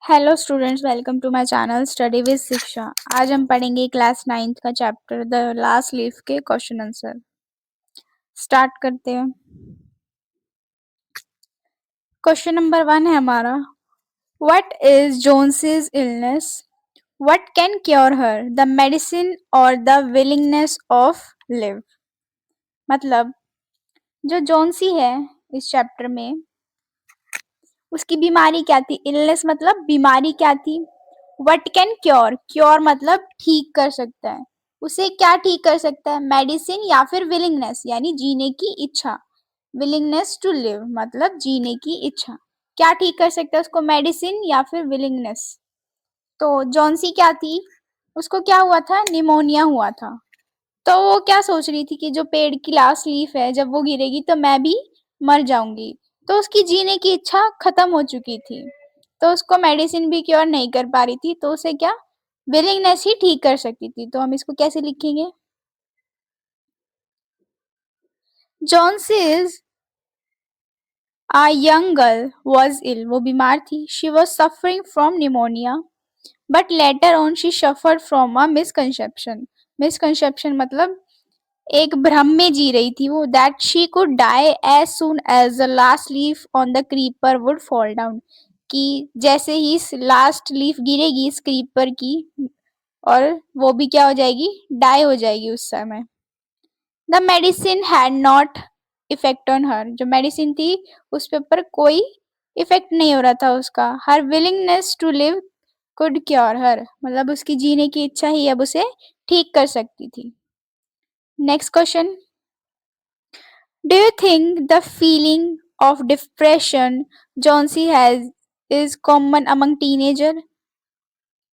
Hello students, welcome to my channel study with Shiksha. आज हम पढ़ेंगे क्लास 9th का चैप्टर द लास्ट लीफ के क्वेश्चन आंसर। स्टार्ट करते हैं। क्वेश्चन नंबर 1 है हमारा, what is Johnsy's illness, what can cure her, the medicine और द विलिंगनेस ऑफ लिव। मतलब जो जोन्सी है इस चैप्टर में, उसकी बीमारी क्या थी। इलनेस मतलब बीमारी क्या थी। व्हाट कैन क्योर, क्योर मतलब ठीक कर सकता है। उसे क्या ठीक कर सकता है, मेडिसिन या फिर विलिंगनेस यानी जीने की इच्छा। विलिंगनेस टू लिव मतलब जीने की इच्छा। क्या ठीक कर सकता है उसको, मेडिसिन या फिर विलिंगनेस। तो जॉन्सी क्या थी, उसको क्या हुआ था, निमोनिया हुआ था। तो वो क्या सोच रही थी कि जो पेड़ की लास्ट लीफ है जब वो गिरेगी तो मैं भी मर जाऊंगी। तो उसकी जीने की इच्छा खत्म हो चुकी थी, तो उसको मेडिसिन भी क्योर नहीं कर पा रही थी, तो उसे क्या विलिंगनेस ही ठीक कर सकती थी। तो हम इसको कैसे लिखेंगे, Johnsy a young girl was ill, वो बीमार थी। She was suffering from pneumonia but later on she suffered from a misconception. Misconception मतलब एक भ्रम में जी रही थी वो, that she could die as soon as the last leaf on the creeper would fall down, कि जैसे ही लास्ट लीफ गिरेगी इस क्रीपर की और वो भी क्या हो जाएगी, डाई हो जाएगी उस समय। The medicine had not effect on her, जो मेडिसिन थी उस पे ऊपर कोई इफेक्ट नहीं हो रहा था उसका। Her willingness to live could cure her, मतलब उसकी जीने की इच्छा ही अब उसे ठीक कर सकती थी। Next question, do you think the feeling of depression Johnsy has is common among teenager?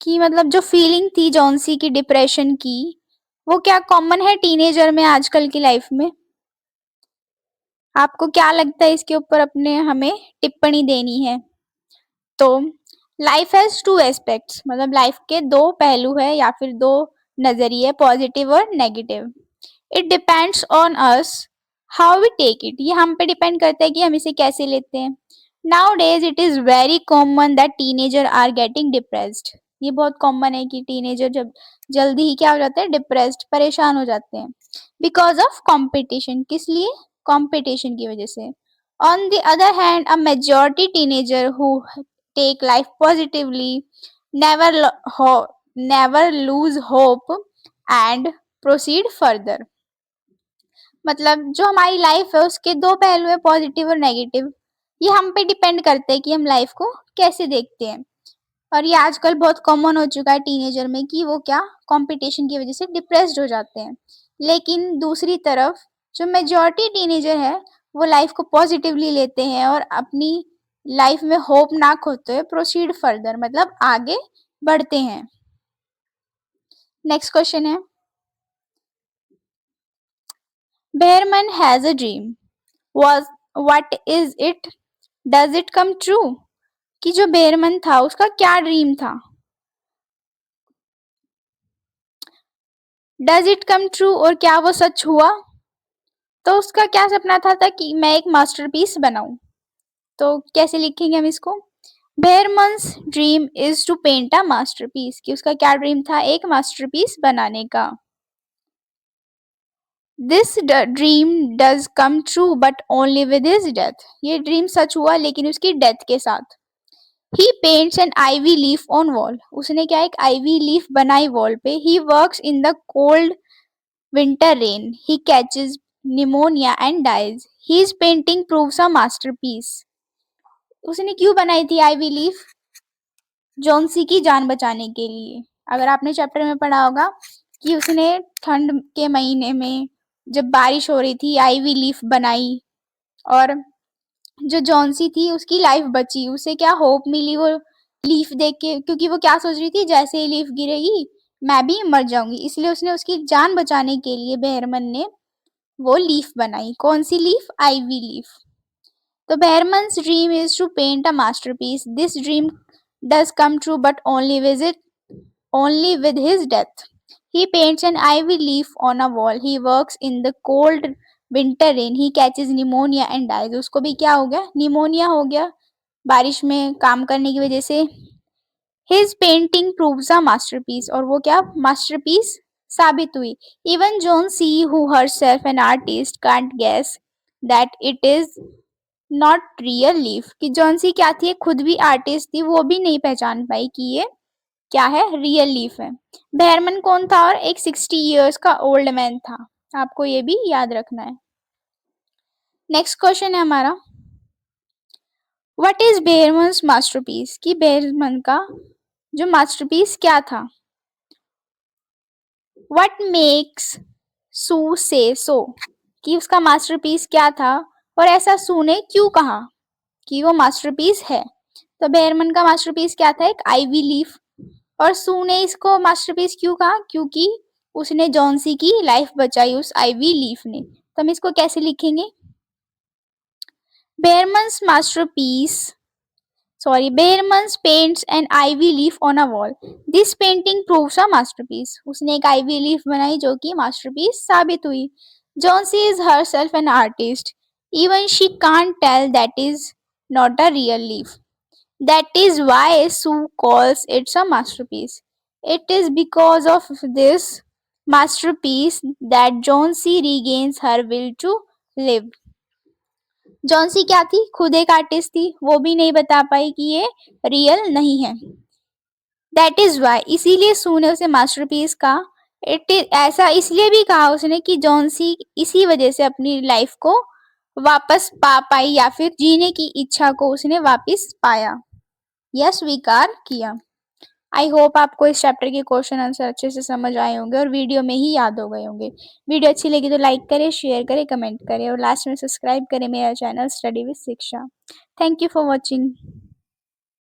कि मतलब जो फीलिंग थी जॉन्सी की डिप्रेशन की, वो क्या कॉमन है टीनेजर में आजकल की लाइफ में। आपको क्या लगता है इसके ऊपर अपने हमें टिप्पणी देनी है। तो लाइफ हैज टू एस्पेक्ट्स, मतलब लाइफ के दो पहलू है या फिर दो नजरिए, पॉजिटिव और negative. It depends on us how we take it, ये हम पे डिपेंड करता है कि हम इसे कैसे लेते हैं। Nowadays it is very common that teenager are getting depressed, ये बहुत कॉमन है कि टीनेजर जब जल्दी ही क्या हो जाते हैं, डिप्रेस्ड, परेशान हो जाते हैं। बिकॉज ऑफ कॉम्पिटिशन, किस लिए, कॉम्पिटिशन की वजह से। On the other hand a majority teenager who take life positively never never lose hope and proceed further। मतलब जो हमारी लाइफ है उसके दो पहलू है, पॉजिटिव और नेगेटिव। ये हम पे डिपेंड करते हैं कि हम लाइफ को कैसे देखते हैं। और ये आजकल बहुत कॉमन हो चुका है टीनेजर में कि वो क्या कंपटीशन की वजह से डिप्रेस्ड हो जाते हैं। लेकिन दूसरी तरफ जो मेजॉरिटी टीनेजर है वो लाइफ को पॉजिटिवली लेते हैं और अपनी लाइफ में होप ना खोते हुए प्रोसीड फर्दर, मतलब आगे बढ़ते हैं। नेक्स्ट क्वेश्चन है, Behrman has a dream, was what is it, does it come true, कि जो बेयरमैन था उसका क्या ड्रीम था। डज इट कम ट्रू, और क्या वो सच हुआ। तो उसका क्या सपना था कि मैं एक मास्टरपीस बनाऊं। तो कैसे लिखेंगे हम इसको, Behrman's dream is to paint a masterpiece, कि उसका क्या ड्रीम था, एक मास्टरपीस बनाने का। This dream does come true but only with his death, ये ड्रीम सच हुआ लेकिन उसकी डेथ के साथ। He paints an ivy leaf on wall, उसने क्या एक आईवी लीफ बनाई वॉल पे। He works in the cold winter rain, he catches pneumonia and dies, his painting proves a masterpiece। उसने क्यों बनाई थी आईवी लीफ, जॉन्सी की जान बचाने के लिए। अगर आपने चैप्टर में पढ़ा होगा कि उसने ठंड के महीने में जब बारिश हो रही थी आईवी लीफ बनाई और जो जॉन्सी थी उसकी लाइफ बची, उसे क्या होप मिली वो लीफ देख के, क्योंकि वो क्या सोच रही थी जैसे ही लीफ गिरेगी मैं भी मर जाऊंगी, इसलिए उसने उसकी जान बचाने के लिए बेहरमन ने वो लीफ बनाई। कौन सी लीफ, आईवी लीफ। तो Behrman's dream is to paint a masterpiece, this dream does come true but only with his death। He paints an ivy leaf on a wall, he works in the cold winter rain, he catches pneumonia and dies। उसको भी क्या हो गया, pneumonia हो गया बारिश में काम करने की वजह से। His painting proves a masterpiece, और वो क्या मास्टरपीस साबित हुई. Even Johnsy who herself an artist can't guess that it is not real leaf, कि जॉन सी क्या थी, खुद भी आर्टिस्ट थी, वो भी नहीं पहचान पाई कि ये क्या है, रियल लीफ है. बेहरमन कौन था, और एक 60 इयर्स का ओल्ड मैन था. आपको ये भी याद रखना है. नेक्स्ट क्वेश्चन है हमारा, व्हाट इज बेहरमन्स मास्टरपीस, कि बेहरमन का जो मास्टरपीस क्या था. व्हाट मेक्स सू से सो, कि उसका मास्टरपीस क्या था और ऐसा सू ने क्यों कहा कि वो मास्टरपीस है. तो बेहरमन का मास्टरपीस क्या था, एक आईवी लीफ. और सू ने इसको मास्टरपीस क्यों कहा, क्योंकि उसने जॉन्सी की लाइफ बचाई उस आईवी लीफ ने. तो हम इसको कैसे लिखेंगे, बेहरमन्स masterpiece Behrmans paints an ivy leaf on a wall. This painting proves a masterpiece. उसने एक ivy leaf बनाई जो कि masterpiece साबित हुई. Johnsy is herself an artist. Even she can't tell that is not a real leaf. That is why Sue calls it a masterpiece. It is because of this masterpiece that Johnsy regains her will to live. Johnsy क्या थी, खुद एक artist थी, वो भी नहीं बता पाई कि ये रियल नहीं है. दैट इज वाई, इसीलिए सू ने उसे मास्टरपीस कहा. इट इज ऐसा इसलिए भी कहा उसने कि जॉन्सी इसी वजह से अपनी लाइफ को वापस पा पाई, या फिर जीने की इच्छा को उसने वापस पाया या स्वीकार किया. आई होप आपको इस चैप्टर के क्वेश्चन आंसर अच्छे से समझ आए होंगे और वीडियो में ही याद हो गए होंगे. वीडियो अच्छी लगी तो लाइक करें, शेयर करें, कमेंट करें और लास्ट में सब्सक्राइब करें मेरा चैनल स्टडी विद शिक्षा. Thank you for watching.